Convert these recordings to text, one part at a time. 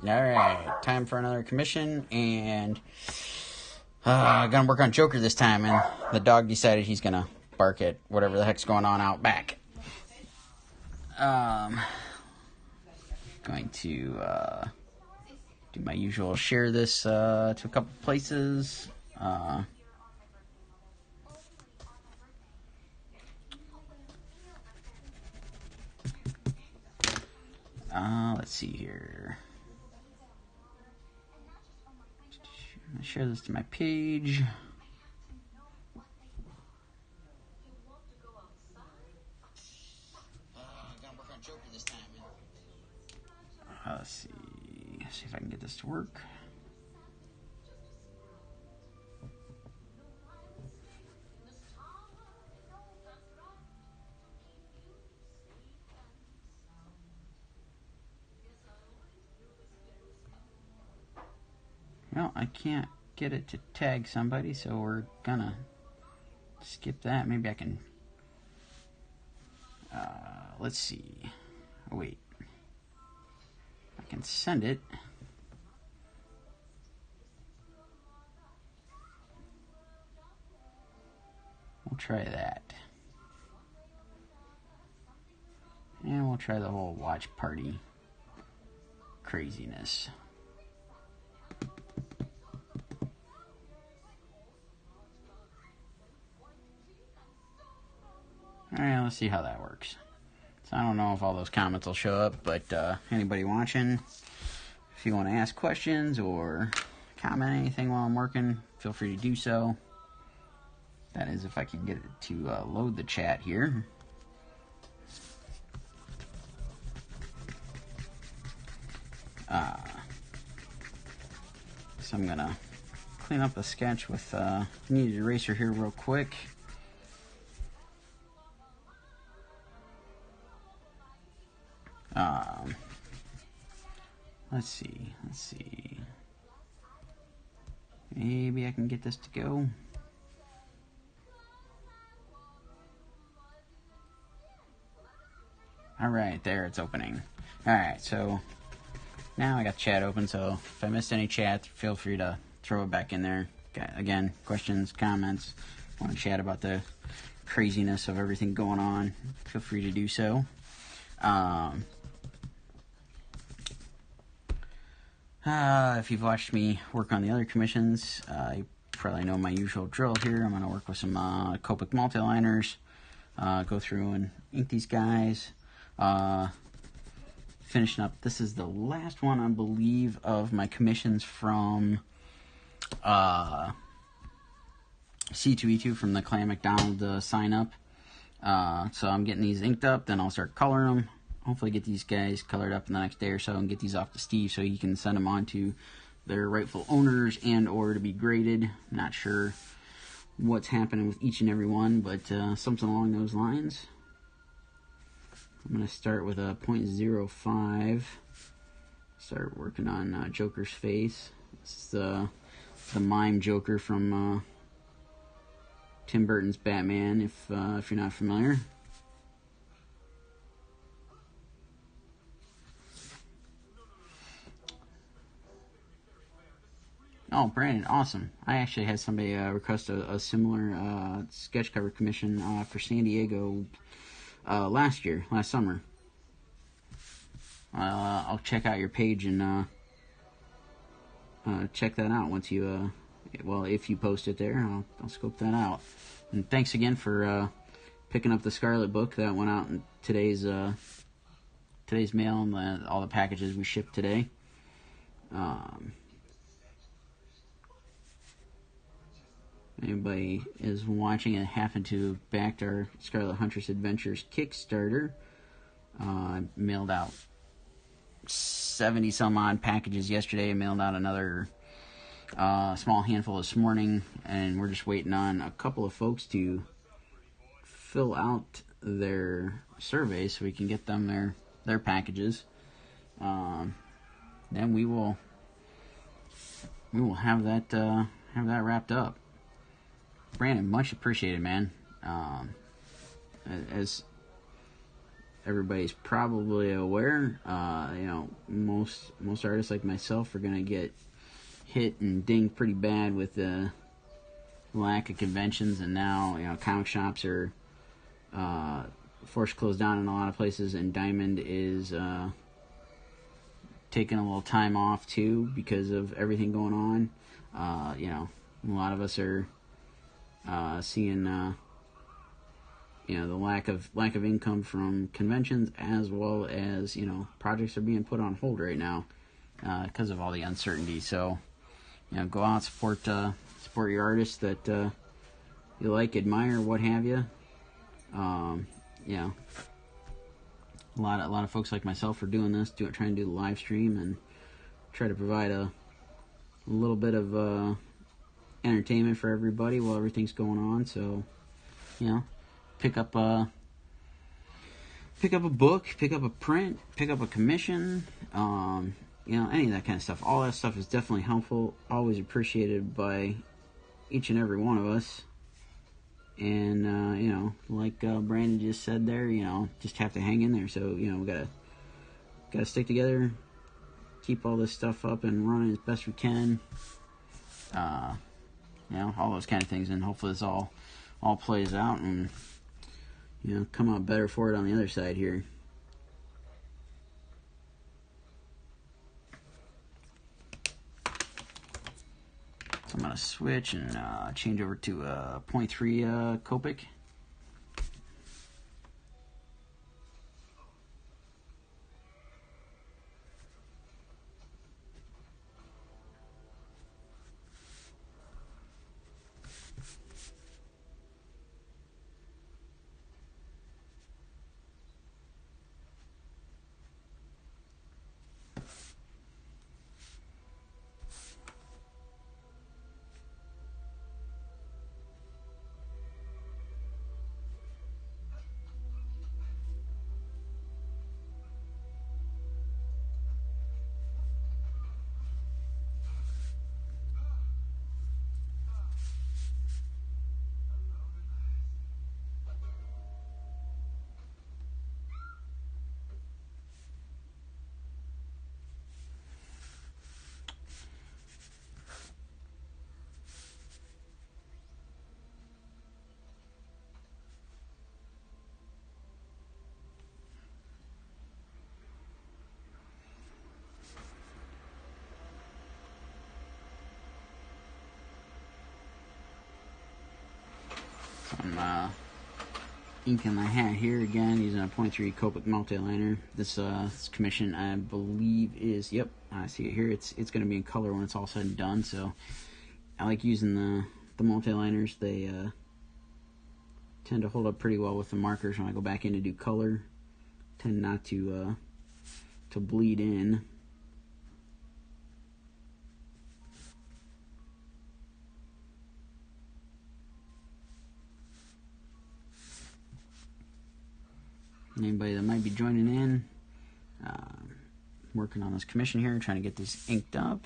Alright, time for another commission, and gonna work on Joker this time, and the dog decided he's gonna bark at whatever the heck's going on out back. Going to do my usual, share this to a couple places. Let's see here. I'm gonna share this to my page. Let's see if I can get this to work. Well, I can't get it to tag somebody, so we're gonna skip that. Maybe I can, let's see. Oh, wait. I can send it. We'll try that. And we'll try the whole watch party craziness. Alright, let's see how that works. So I don't know if all those comments will show up, but anybody watching, if you want to ask questions or comment anything while I'm working, feel free to do so. That is, if I can get it to load the chat here. So I'm gonna clean up the sketch with kneaded eraser here real quick. Let's see. Maybe I can get this to go. Alright, there, it's opening. Alright, so now I got chat open, so if I missed any chat, feel free to throw it back in there. Again, questions, comments, want to chat about the craziness of everything going on, feel free to do so. If you've watched me work on the other commissions, you probably know my usual drill here. I'm going to work with some Copic multi-liners, go through and ink these guys. Finishing up, this is the last one, I believe, of my commissions from C2E2 from the Clan McDonald sign up. So I'm getting these inked up, then I'll start coloring them. Hopefully get these guys colored up in the next day or so and get these off to Steve so he can send them on to their rightful owners and or to be graded. Not sure what's happening with each and every one, but something along those lines. I'm going to start with a 0.05. Start working on Joker's face. This is the mime Joker from Tim Burton's Batman, if you're not familiar. Oh, Brandon, awesome. I actually had somebody request a similar sketch cover commission for San Diego last summer. I'll check out your page and check that out once you, if you post it there, I'll scope that out. And thanks again for picking up the Scarlet book that went out in today's mail and all the packages we shipped today. Anybody is watching and happen to back our Scarlet Huntress Adventures Kickstarter, I mailed out 70 some odd packages yesterday. I mailed out another small handful this morning, and we're just waiting on a couple of folks to fill out their survey so we can get them their packages. Then we will have that wrapped up. Brandon, much appreciated, man. As everybody's probably aware, you know, most artists like myself are gonna get hit and dinged pretty bad with the lack of conventions, and now, you know, comic shops are forced to close down in a lot of places, and Diamond is taking a little time off too because of everything going on. You know, a lot of us are seeing you know, the lack of income from conventions, as well as, you know, projects are being put on hold right now because of all the uncertainty. So, you know, go out, support your artists that you like, admire, what have you. You know, a lot of folks like myself are doing this, trying to do the live stream and try to provide a little bit of entertainment for everybody while everything's going on. So, you know, pick up a book, pick up a print, pick up a commission, you know, any of that kind of stuff. All that stuff is definitely helpful, always appreciated by each and every one of us. And, you know, like Brandon just said there, you know, just have to hang in there. So, you know, we gotta stick together, keep all this stuff up and running as best we can. You know, all those kind of things, and hopefully this all plays out and, you know, come out better for it on the other side here. So I'm going to switch and change over to 0.3 Copic. I'm inking my hat here again using a 0.3 Copic multiliner. This commission, I believe, is, yep, I see it here. It's going to be in color when it's all said and done. So I like using the multiliners. They tend to hold up pretty well with the markers when I go back in to do color. Tend not to bleed in. Anybody that might be joining in, working on this commission here, trying to get this inked up.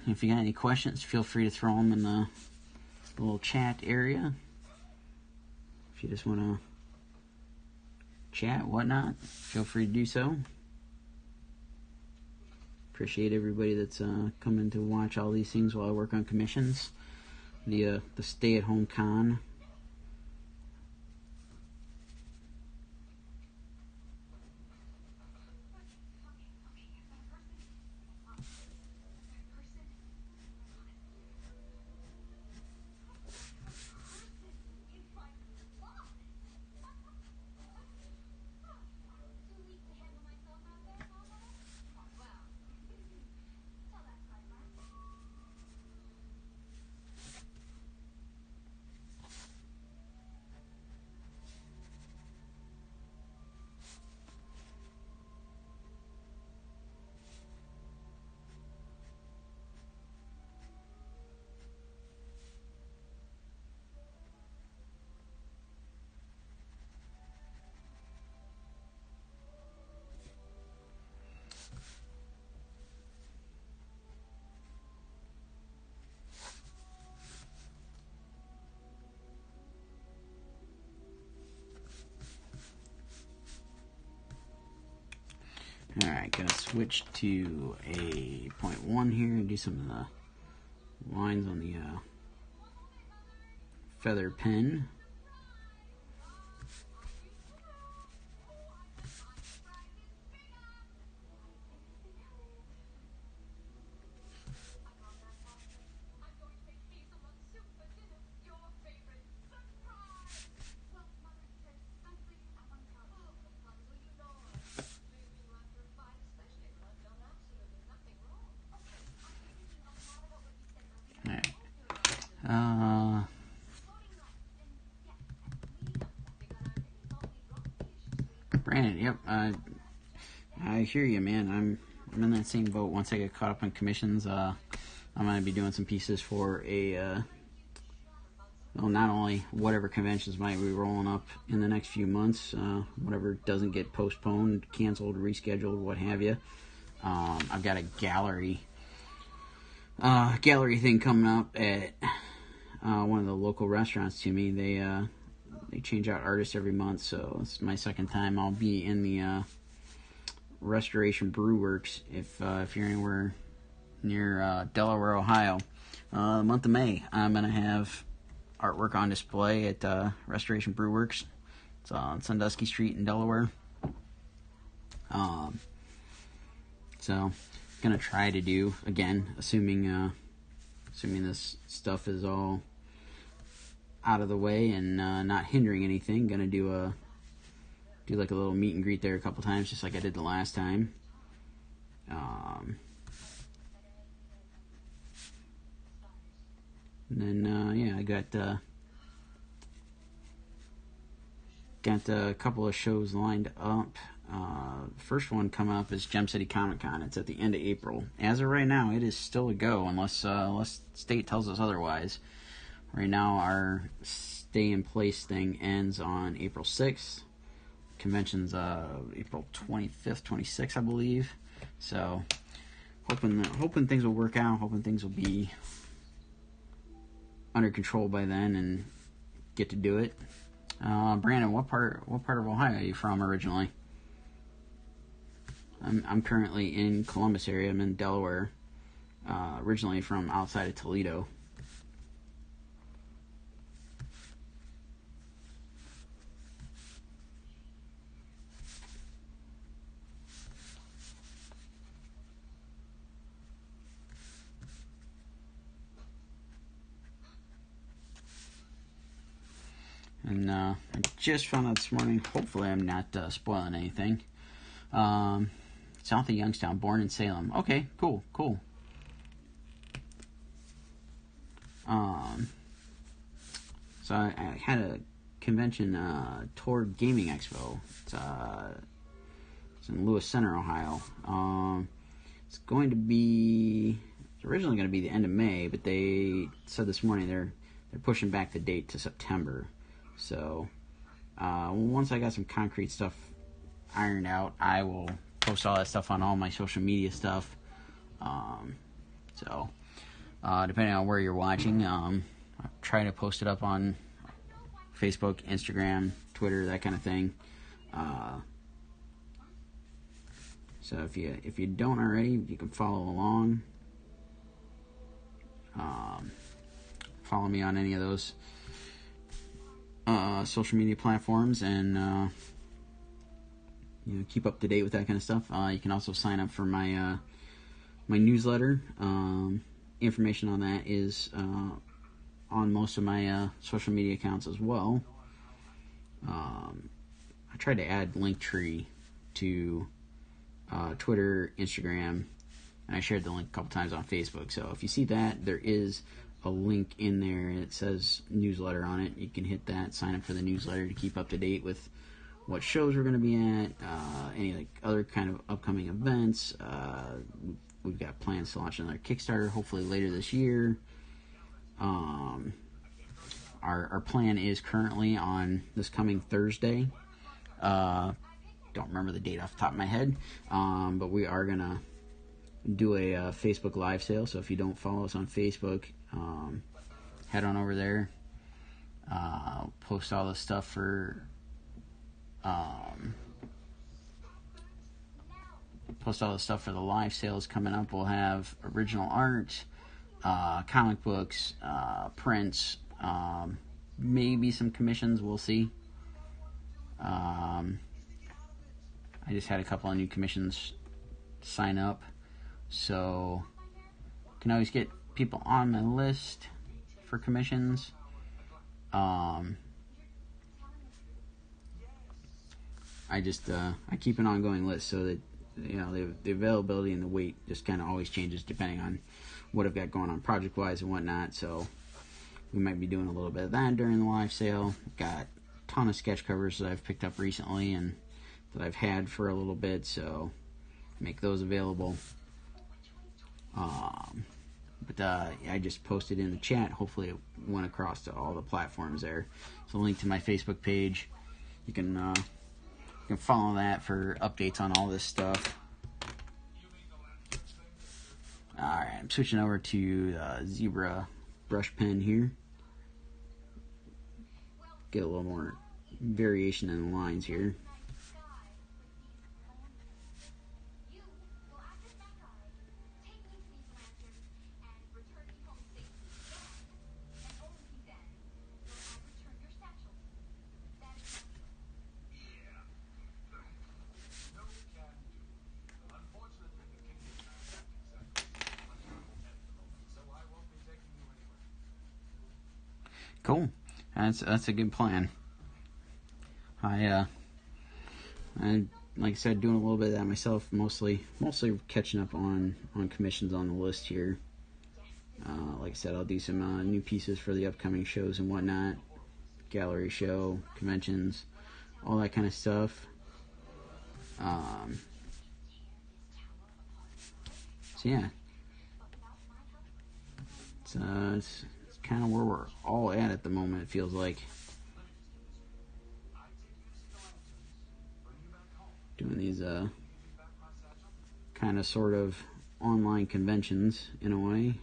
If you got any questions, feel free to throw them in the little chat area. If you just want to chat, whatnot, feel free to do so. Appreciate everybody that's coming to watch all these things while I work on commissions. The stay-at-home con. Alright, gonna switch to a 0.1 here and do some of the lines on the feather pen. Brandon, yep, I hear you, man. I'm in that same boat. Once I get caught up on commissions, I'm gonna be doing some pieces for a well, not only whatever conventions might be rolling up in the next few months, whatever doesn't get postponed, canceled, rescheduled, what have you. I've got a gallery thing coming up at one of the local restaurants to me. They change out artists every month, so it's my second time. I'll be in the Restoration Brew Works if you're anywhere near Delaware, Ohio. Month of May, I'm gonna have artwork on display at Restoration Brew Works. It's on Sandusky Street in Delaware. So gonna try to do, again, assuming this stuff is all out of the way and not hindering anything, gonna do like a little meet and greet there a couple times, just like I did the last time. And then yeah, I got a couple of shows lined up. First one coming up is Gem City Comic Con. It's at the end of April. As of right now, it is still a go unless state tells us otherwise. Right now, our stay in place thing ends on April 6th. Convention's April 25th, 26th, I believe. So, hoping things will work out. Hoping things will be under control by then and get to do it. Brandon, what part of Ohio are you from originally? I'm currently in Columbus area. I'm in Delaware. Originally from outside of Toledo. And I just found out this morning, hopefully I'm not spoiling anything. South of Youngstown, born in Salem. Okay, cool. So I had a convention, Toward Gaming Expo. It's in Lewis Center, Ohio. It's originally going to be the end of May, but they said this morning they're pushing back the date to September. So once I got some concrete stuff ironed out, I will post all that stuff on all my social media stuff. So depending on where you're watching, I'll try to post it up on Facebook, Instagram, Twitter, that kind of thing. So if you don't already, you can follow along. Follow me on any of those social media platforms and keep up to date with that kind of stuff. You can also sign up for my my newsletter. Information on that is on most of my social media accounts as well. I tried to add Linktree to Twitter, Instagram, and I shared the link a couple times on Facebook. So if you see that, there is a link in there. It says newsletter on it. You can hit that, sign up for the newsletter to keep up to date with what shows we're going to be at, any other kind of upcoming events. We've got plans to launch another Kickstarter hopefully later this year. Our plan is currently on this coming Thursday. Don't remember the date off the top of my head, but we are going to do a Facebook live sale. So if you don't follow us on Facebook, head on over there. Post all the stuff for post all the stuff for the live sales coming up. We'll have original art, comic books, prints, maybe some commissions. We'll see. I just had a couple of new commissions sign up, so you can always get people on my list for commissions. I keep an ongoing list so that, you know, the availability and the weight just kind of always changes depending on what I've got going on project wise and whatnot. So we might be doing a little bit of that during the live sale. Got a ton of sketch covers that I've picked up recently and that I've had for a little bit, so make those available. But I just posted in the chat. Hopefully it went across to all the platforms there. So link to my Facebook page. You can follow that for updates on all this stuff. Alright, I'm switching over to Zebra brush pen here. Get a little more variation in the lines here. Cool. That's a good plan. I like I said, doing a little bit of that myself, mostly catching up on commissions on the list here. Like I said, I'll do some new pieces for the upcoming shows and whatnot, gallery show, conventions, all that kind of stuff. So yeah, it's kind of where we're all at the moment, it feels like. Doing these kind of sort of online conventions in a way.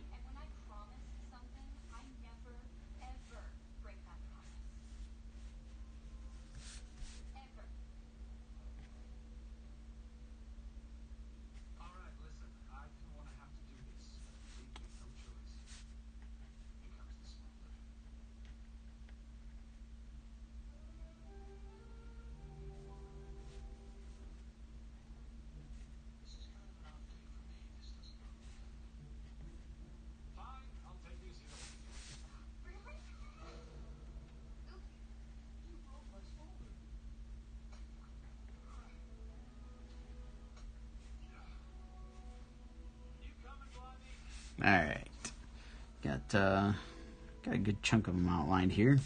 Alright, got a good chunk of them outlined here.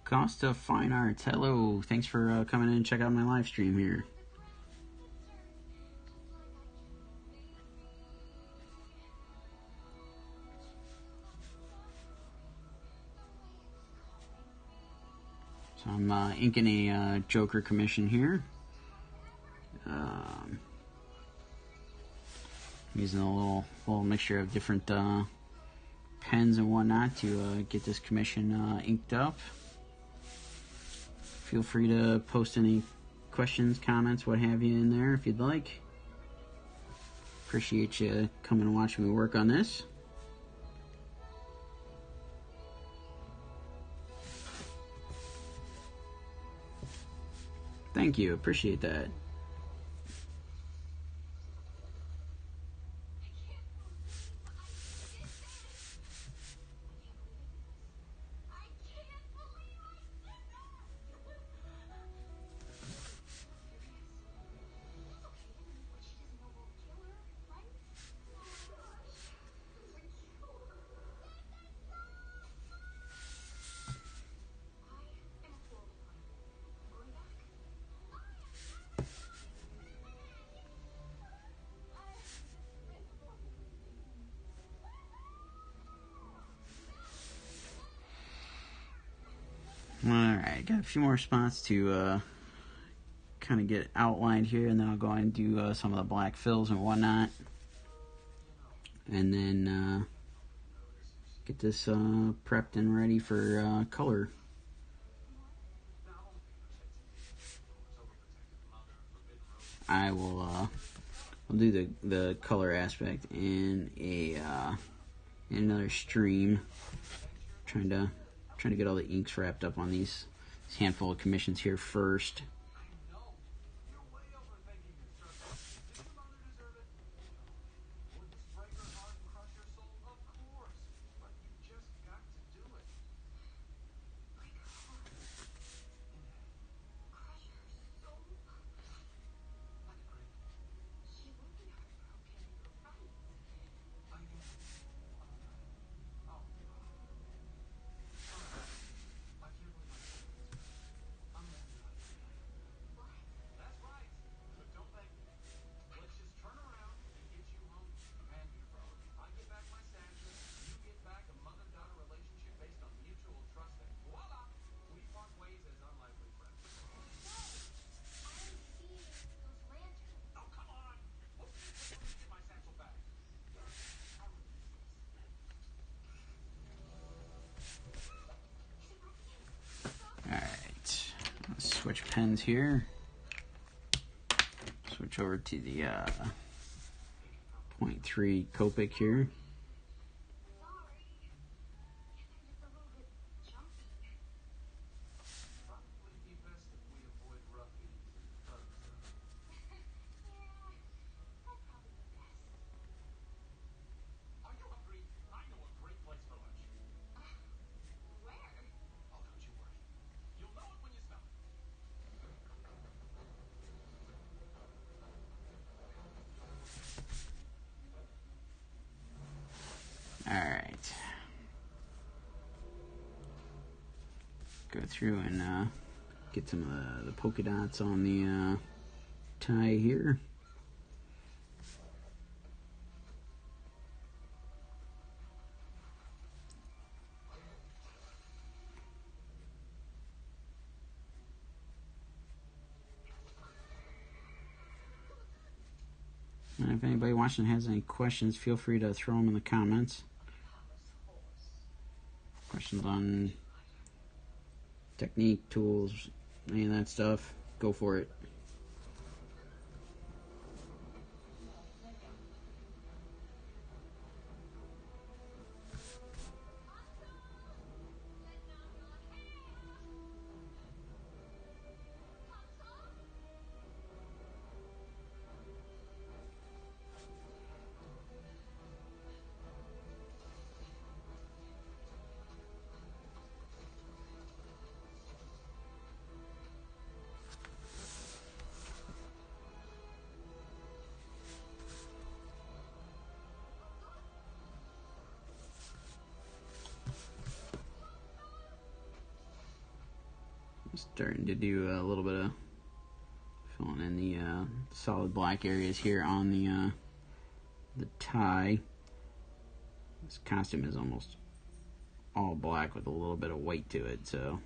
Costa Fine Arts, hello. Thanks for coming in and check out my live stream here. So I'm inking a Joker commission here. Using a little mixture of different pens and whatnot to get this commission inked up. Feel free to post any questions, comments, what have you in there if you'd like. Appreciate you coming and watching me work on this. Thank you, appreciate that. Alright, got a few more spots to kind of get outlined here, and then I'll go ahead and do some of the black fills and whatnot. And then get this prepped and ready for color. I will I'll do the color aspect in in another stream. Trying to get all the inks wrapped up on this handful of commissions here first. Alright, let's switch pens here. Switch over to the 0.3 Copic here. Alright. Go through and get some of the polka dots on the tie here. And if anybody watching has any questions, feel free to throw them in the comments. Questions on technique, tools, any of that stuff, go for it. Starting to do a little bit of filling in the solid black areas here on the tie. This costume is almost all black with a little bit of white to it, so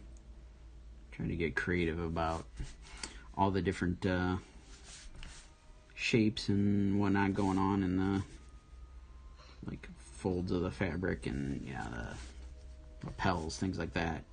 trying to get creative about all the different shapes and whatnot going on in the like folds of the fabric and yeah, the lapels, things like that.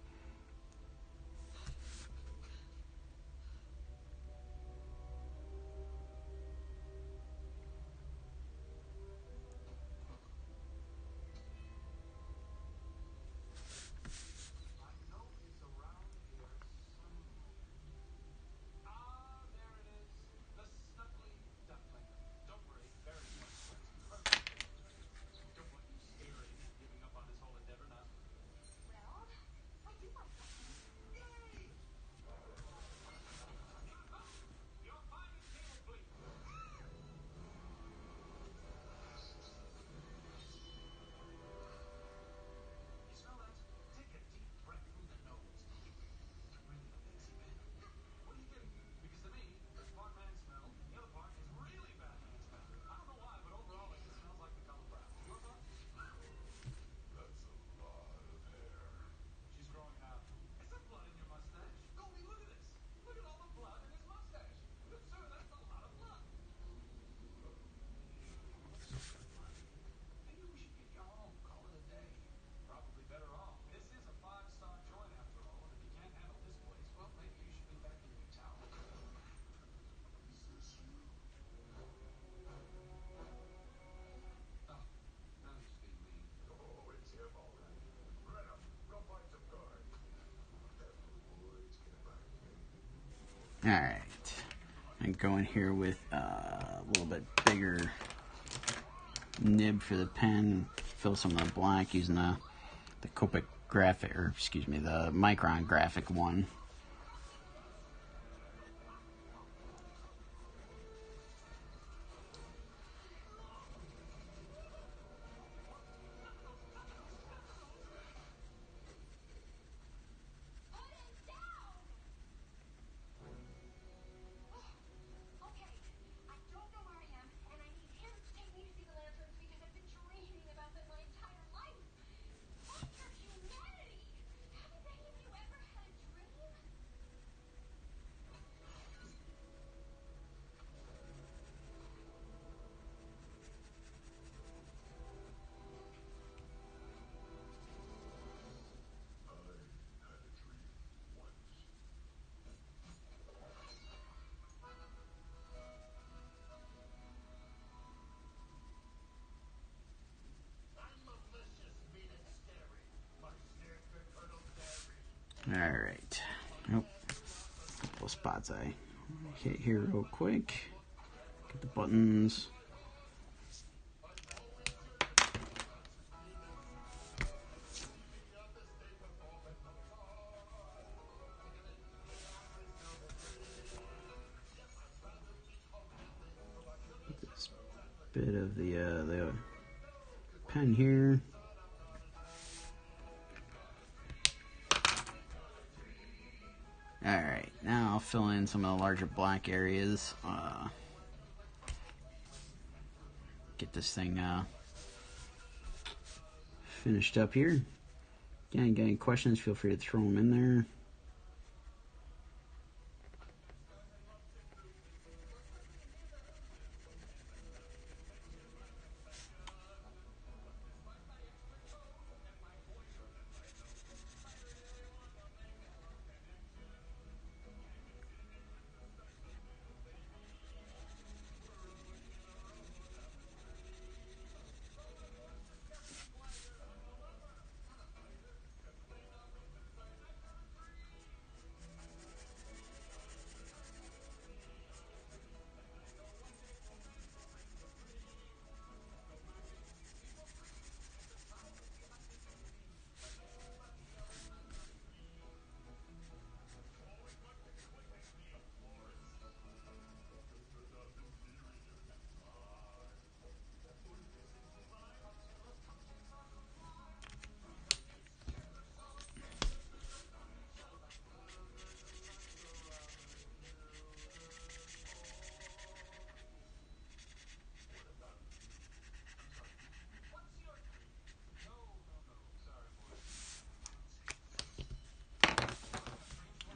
Alright. I'm going here with a little bit bigger nib for the pen. Fill some of the black using the Copic graphic, or excuse me, the Micron graphic one. Alright. Nope. Couple spots I hit here real quick. Get the buttons. This bit of the pen here. Alright, now I'll fill in some of the larger black areas. Get this thing finished up here. Again, got any questions, feel free to throw them in there.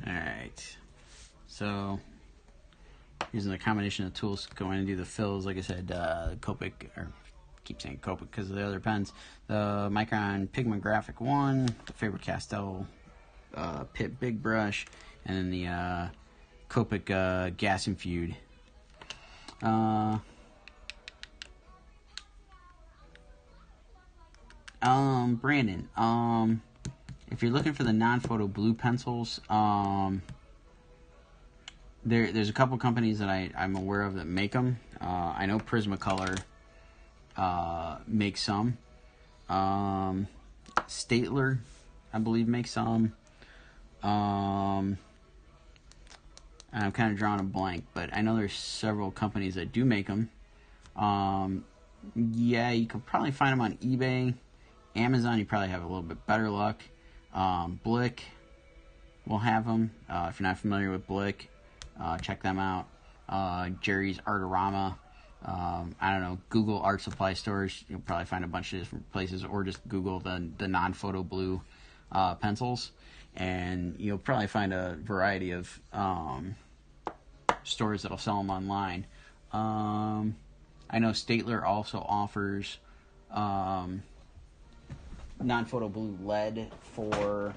Alright, so using the combination of tools to go in and do the fills, like I said, Copic, or keep saying Copic because of the other pens, the Micron Pigment Graphic 1, the Faber-Castell Pitt Big Brush, and then the Copic Gas Infused. Brandon, if you're looking for the non-photo blue pencils, there's a couple companies that I'm aware of that make them. I know Prismacolor makes some. Staedtler, I believe, makes some. I'm kind of drawing a blank, but I know there's several companies that do make them. Yeah, you could probably find them on eBay. Amazon, you probably have a little bit better luck. Blick will have them. If you're not familiar with Blick, check them out. Jerry's Artorama. I don't know, Google art supply stores. You'll probably find a bunch of different places, or just Google the non-photo blue pencils, and you'll probably find a variety of stores that'll sell them online. I know Staedtler also offers non-photo blue lead for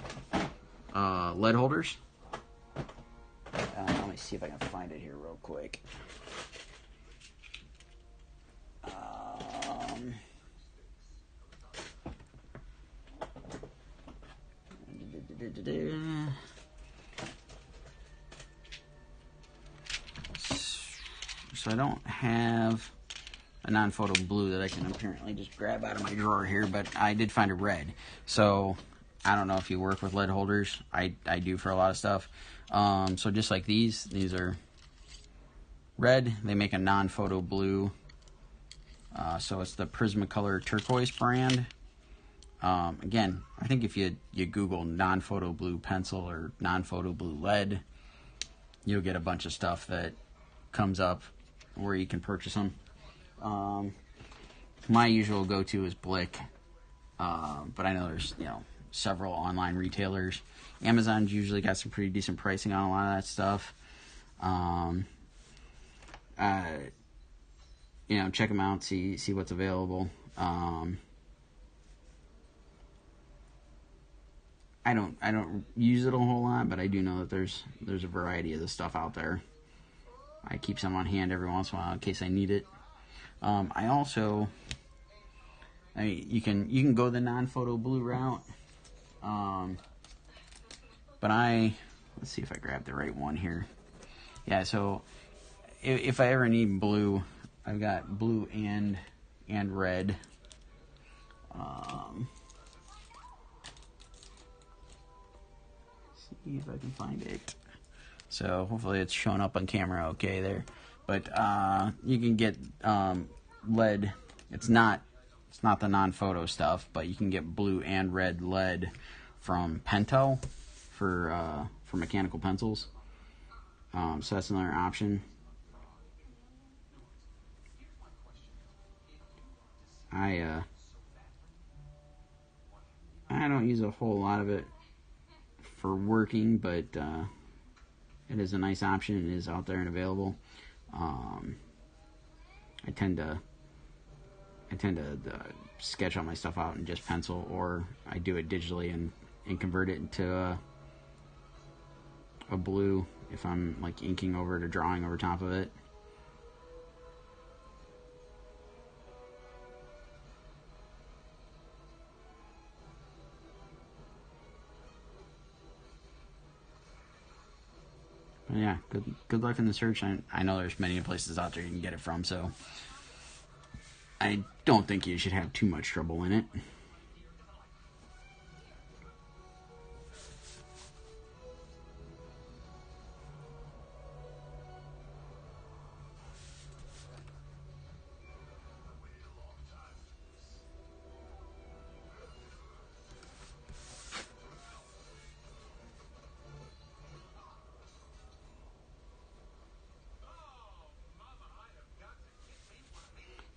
lead holders. Let me see if I can find it here real quick. So I don't have a non-photo blue that I can apparently just grab out of my drawer here, but I did find a red. So I don't know if you work with lead holders. I do for a lot of stuff. So just like these are red. They make a non-photo blue. So it's the Prismacolor Turquoise brand. Again, I think if you Google non-photo blue pencil or non-photo blue lead, you'll get a bunch of stuff that comes up where you can purchase them. My usual go-to is Blick, but I know there's several online retailers. Amazon's usually got some pretty decent pricing on a lot of that stuff. Check them out, see what's available. I don't use it a whole lot, but I do know that there's a variety of the stuff out there. I keep some on hand every once in a while in case I need it. You can go the non-photo blue route, but let's see if I grab the right one here. Yeah, so if I ever need blue, I've got blue and red. See if I can find it. So hopefully it's showing up on camera okay there. But you can get lead. It's not the non-photo stuff, but you can get blue and red lead from Pentel for mechanical pencils. So that's another option. I don't use a whole lot of it for working, but it is a nice option. It is out there and available. I tend to sketch all my stuff out and just pencil, or I do it digitally and convert it into a blue if I'm like inking over it or drawing over top of it. But yeah, good luck in the search. I know there's many places out there you can get it from, so I don't think you should have too much trouble in it.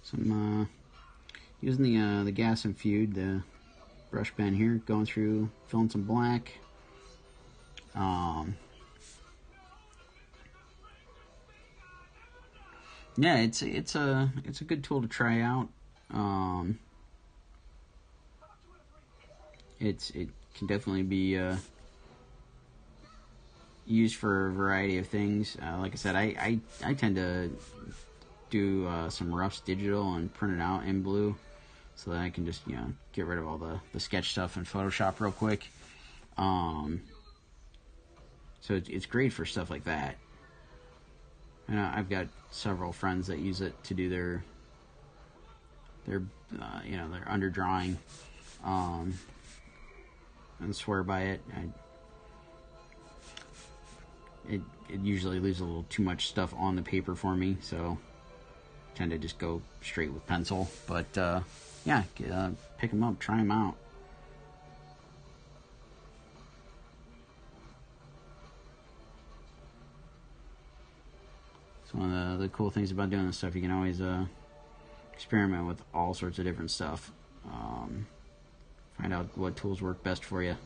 So I'm using the gas infued, the brush pen here, going through, filling some black. Yeah, it's a good tool to try out. It can definitely be used for a variety of things. Like I said, I tend to do some roughs digital and print it out in blue, so that I can just get rid of all the sketch stuff in Photoshop real quick. So it's great for stuff like that. And I've got several friends that use it to do their underdrawing, and swear by it. It usually leaves a little too much stuff on the paper for me, so I tend to just go straight with pencil. But yeah, pick them up, try them out. It's one of the cool things about doing this stuff. You can always experiment with all sorts of different stuff. Find out what tools work best for you.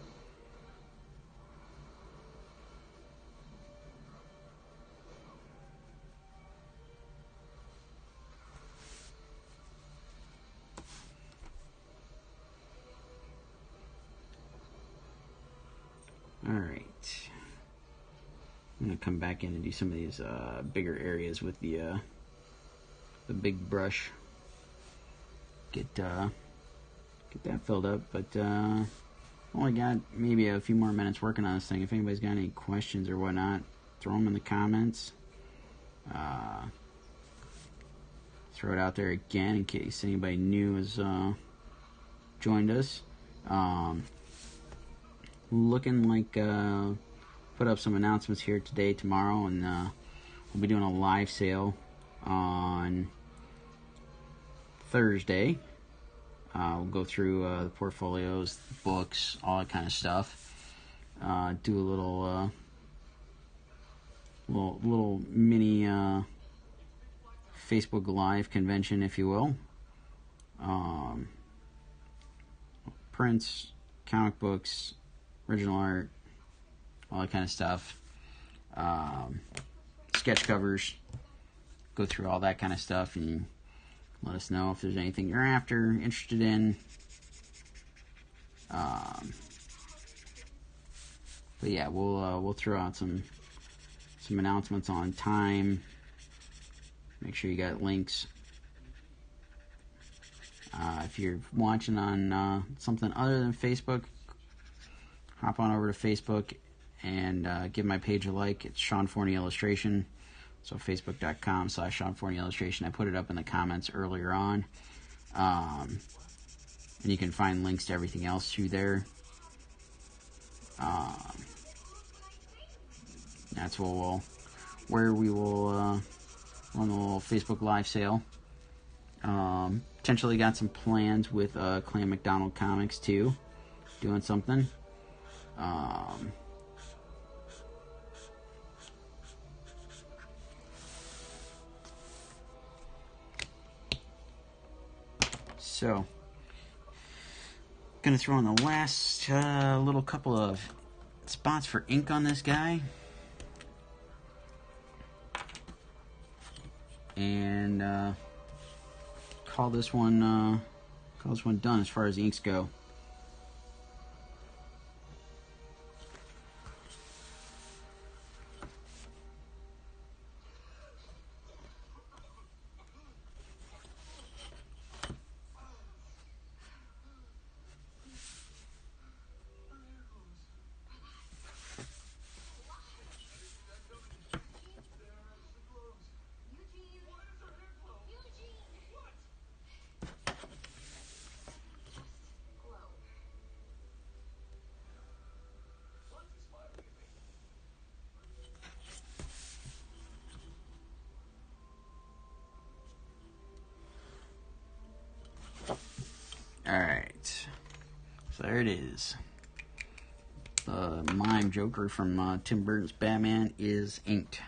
Alright. I'm going to come back in and do some of these bigger areas with the big brush. Get that filled up, but only got maybe a few more minutes working on this thing. If anybody's got any questions or whatnot, throw them in the comments. throw it out there again in case anybody new has joined us. Looking like put up some announcements here today, tomorrow, and we'll be doing a live sale on Thursday. We'll go through the portfolios, the books, all that kind of stuff. Do a little mini Facebook Live convention, if you will. Prints, comic books, original art, all that kind of stuff. Sketch covers. Go through all that kind of stuff and let us know if there's anything you're after, interested in. But yeah, we'll throw out some announcements on time. Make sure you got links. If you're watching on something other than Facebook, hop on over to Facebook and give my page a like. It's Sean Forney Illustration. So facebook.com/Sean Forney Illustration. I put it up in the comments earlier on. And you can find links to everything else through there. That's where we will run a little Facebook Live sale. Potentially got some plans with Clan McDonald Comics too, doing something. So, gonna throw in the last little couple of spots for ink on this guy, and call this one done as far as the inks go. Alright, so there it is. The Mime Joker from Tim Burton's Batman is inked.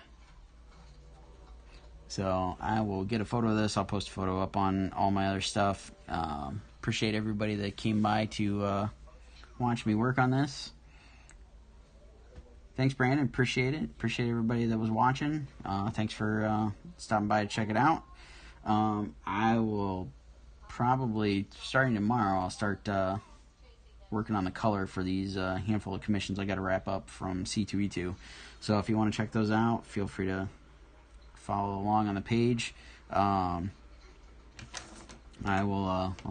So I will get a photo of this. I'll post a photo up on all my other stuff. Appreciate everybody that came by to watch me work on this. Thanks, Brandon. Appreciate it. Appreciate everybody that was watching. Thanks for stopping by to check it out. I will probably, starting tomorrow, I'll start working on the color for these handful of commissions I got to wrap up from C2E2. So if you want to check those out, feel free to follow along on the page. I'll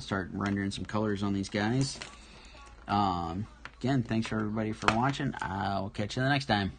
start rendering some colors on these guys. Again, thanks for everybody for watching. I'll catch you the next time.